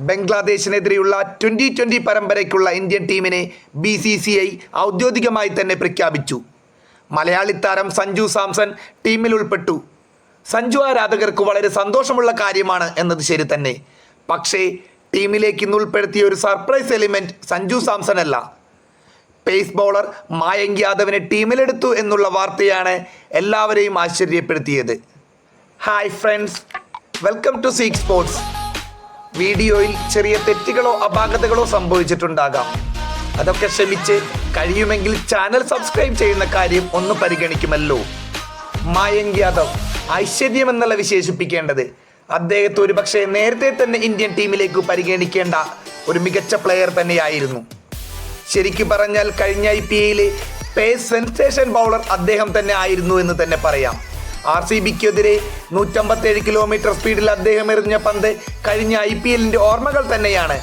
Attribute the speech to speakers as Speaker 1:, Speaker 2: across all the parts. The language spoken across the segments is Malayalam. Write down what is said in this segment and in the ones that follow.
Speaker 1: ബംഗ്ലാദേശിനെതിരെയുള്ള 2020 പരമ്പരയ്ക്കുള്ള ഇന്ത്യൻ ടീമിനെ BCCI ഔദ്യോഗികമായി തന്നെ പ്രഖ്യാപിച്ചു. മലയാളി താരം സഞ്ജു സാംസൺ ടീമിൽ ഉൾപ്പെട്ടു. സഞ്ജു ആരാധകർക്ക് വളരെ സന്തോഷമുള്ള കാര്യമാണ് എന്നത് ശരി തന്നെ. പക്ഷേ ടീമിലേക്ക് ഇന്ന് ഉൾപ്പെടുത്തിയ ഒരു സർപ്രൈസ് എലിമെൻറ്റ് സഞ്ജു സാംസൺ അല്ല. പേസ് ബോളർ മായങ്ക് യാദവിനെ ടീമിലെടുത്തു എന്നുള്ള വാർത്തയാണ് എല്ലാവരെയും ആശ്ചര്യപ്പെടുത്തിയത്. Hi friends, welcome to Seek Sports. വീഡിയോയിൽ ചെറിയ തെറ്റുകളോ അപാകതകളോ സംഭവിച്ചിട്ടുണ്ടാകാം. അതൊക്കെ ക്ഷമിച്ച് കഴിയുമെങ്കിൽ ചാനൽ സബ്സ്ക്രൈബ് ചെയ്യുന്ന കാര്യം ഒന്ന് പരിഗണിക്കുമല്ലോ. മായങ്ക് യാദവ് ഐശ്വര്യമെന്നല്ല വിശേഷിപ്പിക്കേണ്ടത്. അദ്ദേഹത്തെ ഒരുപക്ഷെ നേരത്തെ തന്നെ ഇന്ത്യൻ ടീമിലേക്ക് പരിഗണിക്കേണ്ട ഒരു മികച്ച പ്ലെയർ തന്നെയായിരുന്നു. ശരിക്കും പറഞ്ഞാൽ കഴിഞ്ഞ IPL പേസ് സെൻസേഷൻ ബൗളർ അദ്ദേഹം തന്നെ ആയിരുന്നു എന്ന് തന്നെ പറയാം. RCBക്കെതിരെ 157 കിലോമീറ്റർ സ്പീഡിൽ അദ്ദേഹം എറിഞ്ഞ പന്ത് കഴിഞ്ഞ IPLന്റെ ഓർമ്മകൾ തന്നെയാണ്.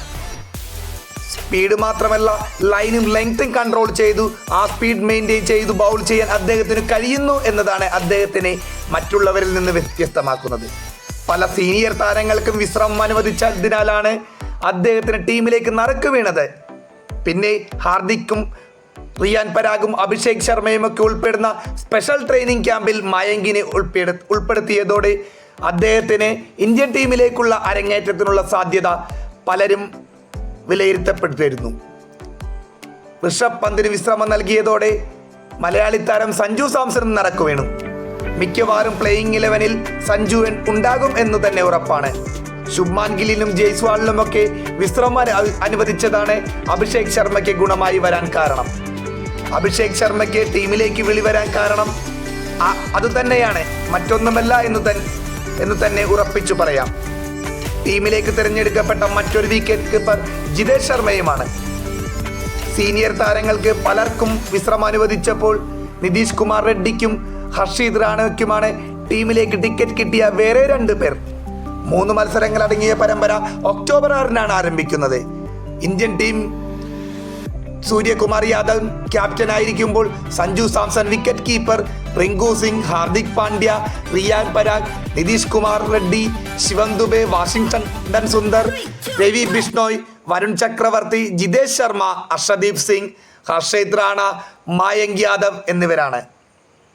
Speaker 1: സ്പീഡ് മാത്രമല്ല, ലൈനും ലെങ്ത്തും കൺട്രോൾ ചെയ്തു ആ സ്പീഡ് മെയിൻറ്റെയിൻ ചെയ്തു ബൗൾ ചെയ്യാൻ അദ്ദേഹത്തിന് കഴിയുന്നു എന്നതാണ് അദ്ദേഹത്തിനെ മറ്റുള്ളവരിൽ നിന്ന് വ്യത്യസ്തമാക്കുന്നത്. പല സീനിയർ താരങ്ങൾക്കും വിശ്രമം അനുവദിച്ചതിനാലാണ് അദ്ദേഹത്തിന് ടീമിലേക്ക് നറുക്ക് വീണത്. പിന്നെ ഹാർദിക്കും റിയാൻ പരാഗും അഭിഷേക് ശർമ്മയും ഒക്കെ ഉൾപ്പെടുന്ന സ്പെഷ്യൽ ട്രെയിനിങ് ക്യാമ്പിൽ മയങ്കിനെ ഉൾപ്പെടുത്തിയതോടെ അദ്ദേഹത്തിന് ഇന്ത്യൻ ടീമിലേക്കുള്ള അരങ്ങേറ്റത്തിനുള്ള സാധ്യത പലരും വിലയിരുത്തപ്പെട്ടിരുന്നു. ഋഷഭ് പന്തിന് വിശ്രമം നൽകിയതോടെ മലയാളി താരം സഞ്ജു സാംസണും നറുക്ക് വീണു. മിക്കവാറും പ്ലേയിങ് 11-ൽ സഞ്ജു ഉണ്ടാകും എന്ന് തന്നെ ഉറപ്പാണ്. ശുഭ്മാൻ ഗില്ലിനും ജയ്സ്വാളിനുമൊക്കെ വിശ്രമം അനുവദിച്ചതാണ് അഭിഷേക് ശർമ്മയ്ക്ക് ഗുണമായി വരാൻ കാരണം. അഭിഷേക് ശർമ്മയ്ക്ക് ടീമിലേക്ക് വിളി വരാൻ കാരണം അതുതന്നെയാണ്, മറ്റൊന്നുമല്ല എന്ന് തന്നെ ഉറപ്പിച്ചു പറയാം. ടീമിലേക്ക് തിരഞ്ഞെടുക്കപ്പെട്ട മറ്റൊരു വിക്കറ്റ് കീപ്പർ ജിതേഷ് ശർമ്മയുമാണ്. സീനിയർ താരങ്ങൾക്ക് പലർക്കും വിശ്രമം അനുവദിച്ചപ്പോൾ നിതീഷ് കുമാർ റെഡ്ഡിക്കും ഹർഷീത് റാണയ്ക്കുമാണ് ടീമിലേക്ക് ടിക്കറ്റ് കിട്ടിയ വേറെ 2 പേർ. 3 മത്സരങ്ങൾ അടങ്ങിയ പരമ്പര ഒക്ടോബർ 6-നാണ് ആരംഭിക്കുന്നത്. Indian team Suryakumar Yadav captain ആയിരിക്കുമ്പോൾ സഞ്ജു സാംസൺ വിക്കറ്റ് കീപ്പർ, റിങ്കു സിംഗ്, ഹാർദിക് പാണ്ഡ്യ, റിയാൻ പരാഗ്, നിതീഷ് കുമാർ റെഡ്ഡി, ശിവം ദുബെ, വാഷിംഗ്ടൺ സുന്ദർ, രവി ബിഷ്ണോയ്, വരുൺ ചക്രവർത്തി, ജിതേഷ് ശർമ്മ, അർഷദീപ് സിംഗ്, ഹർഷീത് റാണ, മായങ്ക് യാദവ് എന്നിവരാണ്.